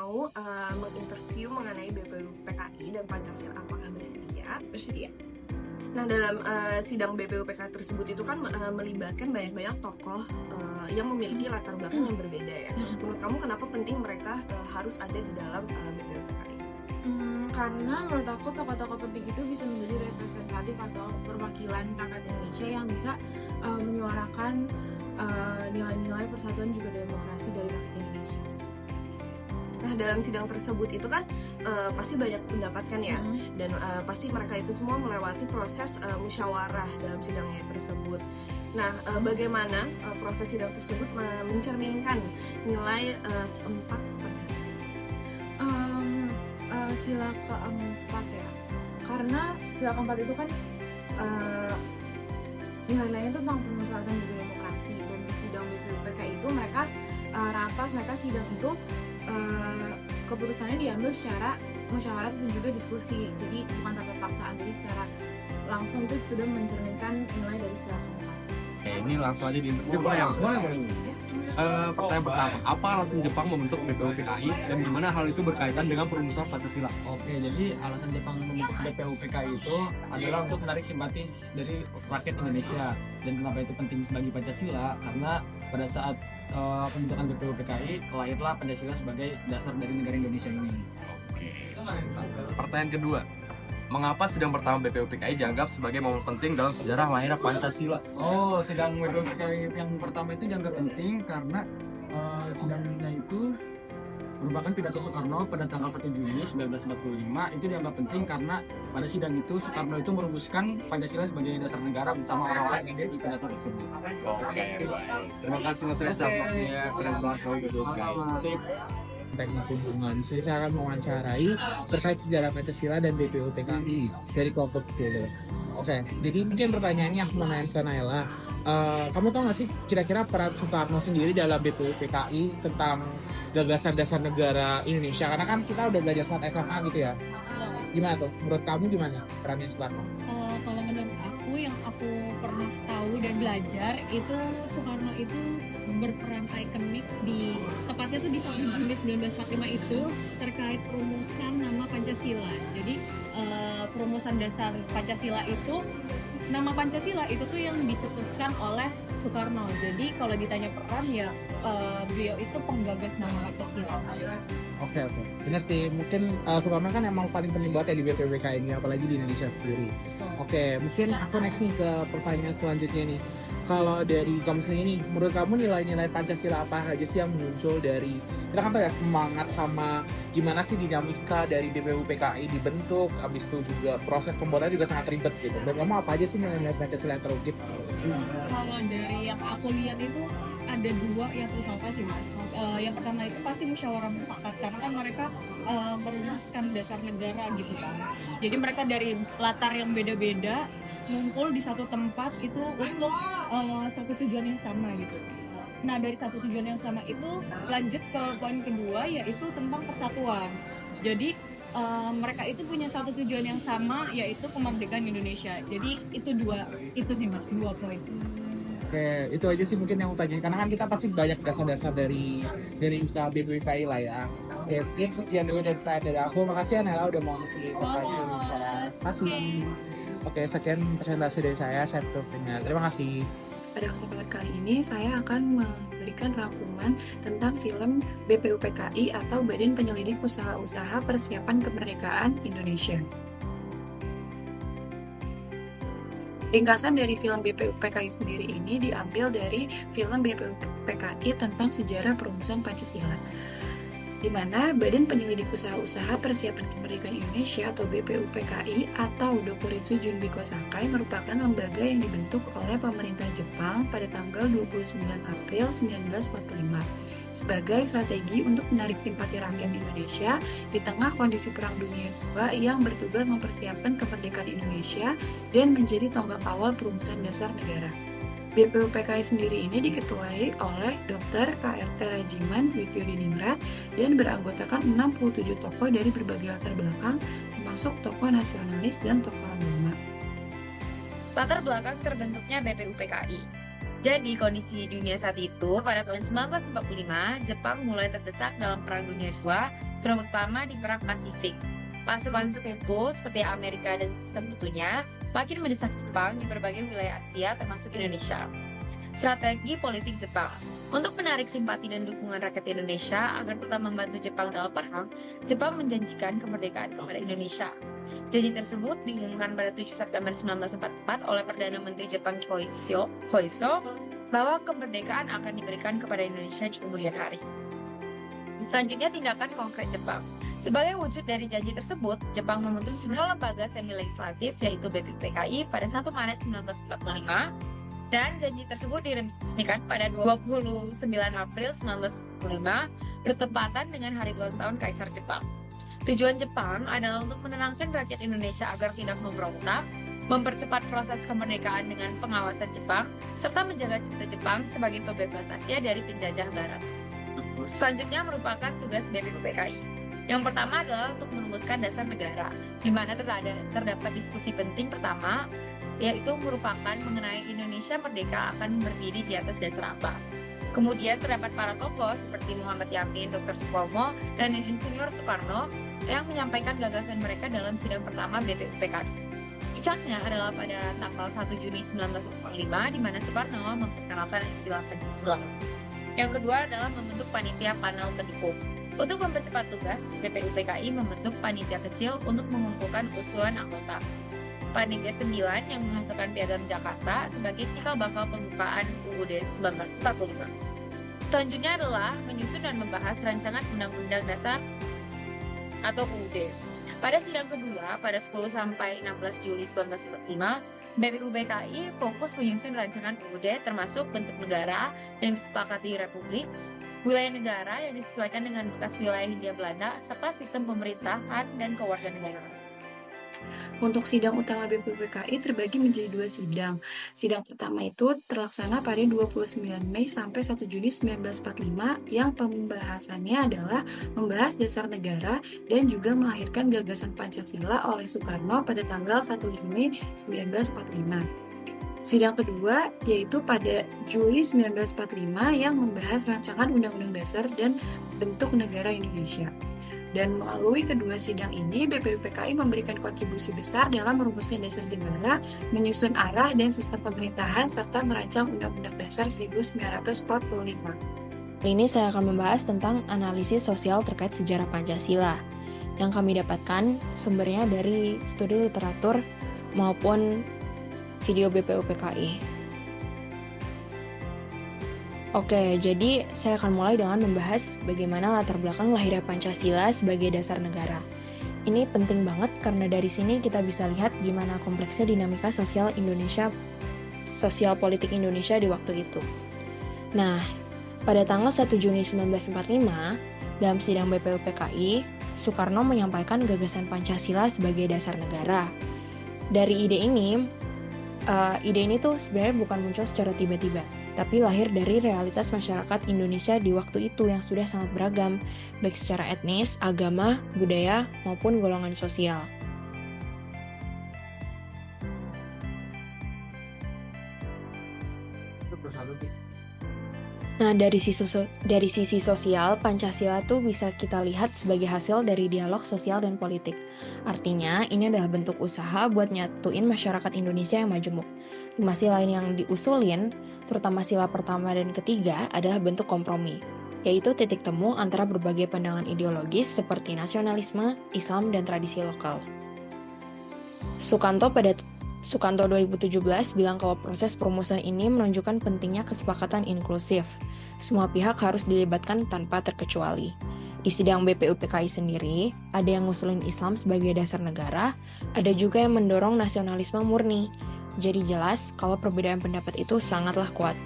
mau menginterview mengenai BPUPKI dan Pancasila. Apakah bersedia? Bersedia. Nah, dalam sidang BPUPKI tersebut itu kan melibatkan banyak tokoh yang memiliki latar belakang yang berbeda ya. Menurut kamu kenapa penting mereka harus ada di dalam BPUPKI? Karena menurut aku tokoh-tokoh penting itu bisa menjadi representatif atau perwakilan rakyat Indonesia yang bisa menyuarakan nilai-nilai persatuan juga demokrasi dari rakyat Indonesia. Nah, dalam sidang tersebut itu kan pasti banyak pendapat kan ya, dan pasti mereka itu semua melewati proses musyawarah dalam sidangnya tersebut. Nah, bagaimana proses sidang tersebut mencerminkan nilai keempat Pancasila? Sila keempat ya, karena sila keempat itu kan nilai-nilainya itu tentang permusyawaratan juga demokrasi, dan di sidang BPUPKI itu mereka rapat, mereka sidang itu keputusannya diambil secara musyawarah dan juga diskusi, jadi bukan tanpa paksaan, jadi secara langsung itu sudah mencerminkan nilai dari sila keempat. Oke, ini langsung aja diinterview. Pertanyaan pertama, apa alasan Jepang membentuk BPUPKI dan gimana hal itu berkaitan dengan perumusan Pancasila? Oke, jadi alasan Jepang membentuk BPUPKI itu adalah untuk menarik simpati dari rakyat Indonesia. Dan kenapa itu penting bagi Pancasila? Karena pada saat pembentukan BPUPKI, lahirlah Pancasila sebagai dasar dari negara Indonesia ini. Oke. Pertanyaan kedua, mengapa sidang pertama BPUPKI dianggap sebagai momen penting dalam sejarah lahirnya Pancasila? Oh, sidang BPUPKI yang pertama itu dianggap penting karena sidangnya itu merupakan pidato Soekarno pada tanggal 1 Juni 1945. Itu dianggap penting karena pada sidang itu Soekarno itu merumuskan Pancasila sebagai dasar negara bersama orang-orang yang ada di pidato tersebut. Oke, baik. Terima kasih Mas Reza. Ya, keren banget kalau BPUPKI. Teknik hubungan. Saya akan mewawancarai terkait sejarah Pancasila dan BPUPKI dari kelompok dulu. Oke, jadi mungkin pertanyaannya aku mau nanya ke Naila. Kamu tahu nggak sih kira-kira peran Soekarno sendiri dalam BPUPKI tentang gagasan dasar negara Indonesia? Karena kan kita udah belajar saat SMA gitu ya. Gimana tuh? Menurut kamu gimana perannya Soekarno? Kalau menurut aku, yang aku pernah tahu dan belajar itu Soekarno itu berperan ikonik di tepatnya tuh di 1 Juni 1945 itu terkait perumusan nama Pancasila. Jadi perumusan dasar Pancasila itu, nama Pancasila itu tuh yang dicetuskan oleh Soekarno. Jadi kalau ditanya peran ya beliau itu penggagas nama Pancasila. Oke. Benar sih, mungkin Soekarno kan emang paling penting banget ya di BPUPKI ini, apalagi di Indonesia sendiri. Oke, mungkin aku next nih ke pertanyaan selanjutnya nih. Kalau dari kamu sendiri nih, menurut kamu nilai-nilai Pancasila apa aja sih yang muncul dari, kita kan tahu ya semangat sama gimana sih dinamika dari BPUPKI dibentuk, abis itu juga proses pembuatannya juga sangat ribet gitu. Dan kamu apa aja sih nilai-nilai Pancasila yang terukit? Kalau dari yang aku lihat itu ada dua yang terutama sih Mas. Yang pertama itu pasti musyawarah mufakat, karena kan mereka merumuskan dasar negara gitu kan. Jadi mereka dari latar yang beda-beda ngumpul di satu tempat itu untuk satu tujuan yang sama gitu. Nah, dari satu tujuan yang sama itu lanjut ke poin kedua, yaitu tentang persatuan. Jadi mereka itu punya satu tujuan yang sama, yaitu kemerdekaan Indonesia. Jadi itu sih Mas, dua poin. Oke, itu aja sih mungkin yang aku tanyain, karena kan kita pasti banyak dasar-dasar dari BPUPKI lah ya. Oke, mungkin sekian dulu dari aku. Makasih ya Nela udah mau ngisi pertanyaan. Terima kasih. Oke, sekian presentasi dari saya tutup dengan terima kasih. Pada kesempatan kali ini saya akan memberikan rangkuman tentang film BPUPKI atau Badan Penyelidik Usaha-Usaha Persiapan Kemerdekaan Indonesia. Ringkasan dari film BPUPKI sendiri ini diambil dari film BPUPKI tentang sejarah perumusan Pancasila, di mana Badan Penyelidik Usaha-Usaha Persiapan Kemerdekaan Indonesia atau BPUPKI atau Dokuritsu Junbiko Sakai merupakan lembaga yang dibentuk oleh pemerintah Jepang pada tanggal 29 April 1945 sebagai strategi untuk menarik simpati rakyat Indonesia di tengah kondisi Perang Dunia II yang bertugas mempersiapkan kemerdekaan Indonesia dan menjadi tonggak awal perumusan dasar negara. BPUPKI sendiri ini diketuai oleh Dr. KRT Rajiman Widyodiningrat dan beranggotakan 67 tokoh dari berbagai latar belakang, termasuk tokoh nasionalis dan tokoh agama. Latar belakang terbentuknya BPUPKI. Jadi kondisi dunia saat itu pada tahun 1945, Jepang mulai terdesak dalam Perang Dunia II, terutama di Perang Pasifik. Pasukan sekutu seperti Amerika dan sekutunya makin mendesak Jepang di berbagai wilayah Asia termasuk Indonesia. Strategi politik Jepang. Untuk menarik simpati dan dukungan rakyat Indonesia agar tetap membantu Jepang dalam perang, Jepang menjanjikan kemerdekaan kepada Indonesia. Janji tersebut diumumkan pada 7 September 1944 oleh Perdana Menteri Jepang Koiso bahwa kemerdekaan akan diberikan kepada Indonesia di kemudian hari. Selanjutnya, tindakan konkret Jepang. Sebagai wujud dari janji tersebut, Jepang membentuk sebuah lembaga semi-legislatif yaitu BPUPKI pada 1 Maret 1945, dan janji tersebut diresmikan pada 29 April 1945 bertepatan dengan hari ulang tahun Kaisar Jepang. Tujuan Jepang adalah untuk menenangkan rakyat Indonesia agar tidak memberontak, mempercepat proses kemerdekaan dengan pengawasan Jepang, serta menjaga citra Jepang sebagai pembebas Asia dari penjajah Barat. Selanjutnya merupakan tugas BPUPKI. Yang pertama adalah untuk merumuskan dasar negara, di mana terdapat diskusi penting pertama, yaitu merupakan mengenai Indonesia merdeka akan berdiri di atas dasar apa. Kemudian terdapat para tokoh seperti Muhammad Yamin, Dr. Supomo, dan Insinyur Soekarno yang menyampaikan gagasan mereka dalam sidang pertama BPUPKI. Puncaknya adalah pada tanggal 1 Juni 1945, di mana Soekarno memperkenalkan istilah Pancasila. Yang kedua adalah membentuk panitia panel pendukung. Untuk mempercepat tugas, BPUPKI membentuk panitia kecil untuk mengumpulkan usulan anggota. Panitia 9 yang menghasilkan Piagam Jakarta sebagai cikal bakal pembukaan UUD 1945. Selanjutnya adalah menyusun dan membahas rancangan Undang-Undang Dasar atau UUD. Pada sidang kedua, pada 10 sampai 16 Juli 1945, BPUPKI fokus menyusun rancangan UUD termasuk bentuk negara yang disepakati Republik, wilayah negara yang disesuaikan dengan bekas wilayah Hindia Belanda, serta sistem pemerintahan dan kewarganegaraan. Untuk sidang utama BPUPKI terbagi menjadi 2 sidang. Sidang pertama itu terlaksana pada 29 Mei sampai 1 Juni 1945 yang pembahasannya adalah membahas dasar negara dan juga melahirkan gagasan Pancasila oleh Soekarno pada tanggal 1 Juni 1945. Sidang kedua yaitu pada Juli 1945 yang membahas rancangan Undang-Undang Dasar dan bentuk negara Indonesia. Dan melalui kedua sidang ini, BPUPKI memberikan kontribusi besar dalam merumuskan dasar negara, menyusun arah dan sistem pemerintahan, serta merancang Undang-Undang Dasar 1945. Ini saya akan membahas tentang analisis sosial terkait sejarah Pancasila. Yang kami dapatkan sumbernya dari studi literatur maupun video BPUPKI. Oke, jadi saya akan mulai dengan membahas bagaimana latar belakang lahirnya Pancasila sebagai dasar negara. Ini penting banget karena dari sini kita bisa lihat gimana kompleksnya dinamika sosial politik Indonesia di waktu itu. Nah, pada tanggal 1 Juni 1945, dalam sidang BPUPKI, Soekarno menyampaikan gagasan Pancasila sebagai dasar negara. Dari ide ini tuh sebenarnya bukan muncul secara tiba-tiba, tapi lahir dari realitas masyarakat Indonesia di waktu itu yang sudah sangat beragam, baik secara etnis, agama, budaya, maupun golongan sosial. Nah, dari sisi sosial, Pancasila tuh bisa kita lihat sebagai hasil dari dialog sosial dan politik. Artinya, ini adalah bentuk usaha buat nyatuin masyarakat Indonesia yang majemuk. 5 sila lain yang diusulin, terutama sila pertama dan ketiga, adalah bentuk kompromi, yaitu titik temu antara berbagai pandangan ideologis seperti nasionalisme, Islam, dan tradisi lokal. Sukanto 2017 bilang kalau proses perumusan ini menunjukkan pentingnya kesepakatan inklusif. Semua pihak harus dilibatkan tanpa terkecuali. Di sidang BPUPKI sendiri, ada yang ngusulin Islam sebagai dasar negara, ada juga yang mendorong nasionalisme murni. Jadi jelas kalau perbedaan pendapat itu sangatlah kuat.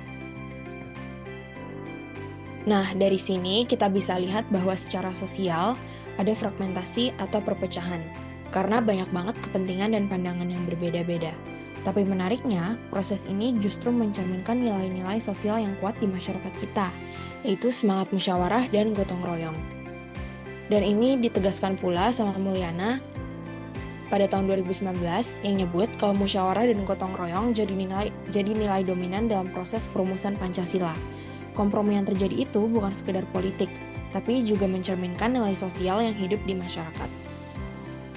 Nah, dari sini kita bisa lihat bahwa secara sosial ada fragmentasi atau perpecahan. Karena banyak banget kepentingan dan pandangan yang berbeda-beda. Tapi menariknya, proses ini justru mencerminkan nilai-nilai sosial yang kuat di masyarakat kita, yaitu semangat musyawarah dan gotong royong. Dan ini ditegaskan pula sama Mulyana pada tahun 2019 yang nyebut kalau musyawarah dan gotong royong jadi nilai dominan dalam proses perumusan Pancasila. Kompromi yang terjadi itu bukan sekedar politik, tapi juga mencerminkan nilai sosial yang hidup di masyarakat.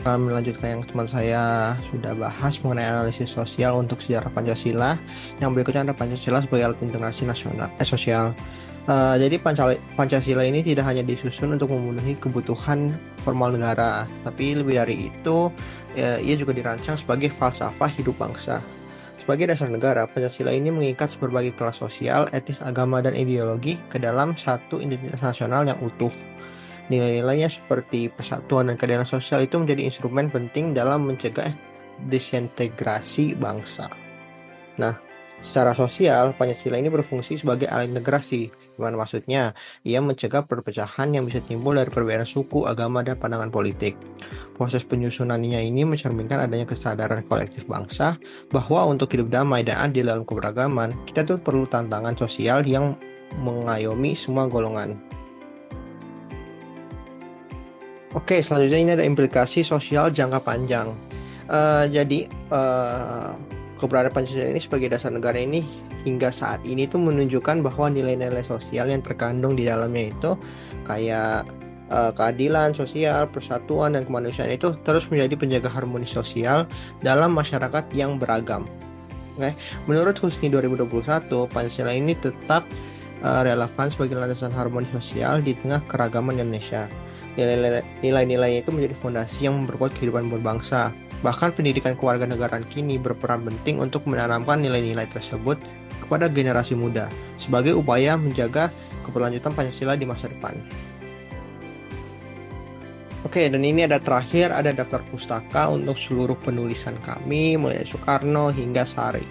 Melanjutkan yang teman saya sudah bahas mengenai analisis sosial untuk sejarah Pancasila, yang berikutnya ada Pancasila sebagai alat integrasi sosial. Jadi Pancasila ini tidak hanya disusun untuk memenuhi kebutuhan formal negara, tapi lebih dari itu, ia juga dirancang sebagai falsafah hidup bangsa. Sebagai dasar negara, Pancasila ini mengikat berbagai kelas sosial, etis, agama, dan ideologi ke dalam satu identitas nasional yang utuh. Nilai-nilainya seperti persatuan dan keadilan sosial itu menjadi instrumen penting dalam mencegah disintegrasi bangsa. Nah, secara sosial, Pancasila ini berfungsi sebagai alat integrasi. Gimana maksudnya? Ia mencegah perpecahan yang bisa timbul dari perbedaan suku, agama, dan pandangan politik. Proses penyusunannya ini mencerminkan adanya kesadaran kolektif bangsa bahwa untuk hidup damai dan adil dalam keberagaman, kita tuh perlu tantangan sosial yang mengayomi semua golongan. Oke, selanjutnya ini ada implikasi sosial jangka panjang. Keberadaan Pancasila ini sebagai dasar negara ini hingga saat ini tuh menunjukkan bahwa nilai-nilai sosial yang terkandung di dalamnya itu kayak keadilan sosial, persatuan, dan kemanusiaan itu terus menjadi penjaga harmoni sosial dalam masyarakat yang beragam. Oke. Menurut Husni 2021, Pancasila ini tetap relevan sebagai landasan harmoni sosial di tengah keragaman Indonesia. Nilai-nilai itu menjadi fondasi yang memperkuat kehidupan berbangsa. Bahkan pendidikan kewarganegaraan kini berperan penting untuk menanamkan nilai-nilai tersebut kepada generasi muda sebagai upaya menjaga keberlanjutan Pancasila di masa depan. Oke, dan ini ada terakhir, ada daftar pustaka untuk seluruh penulisan kami mulai Soekarno hingga Sari.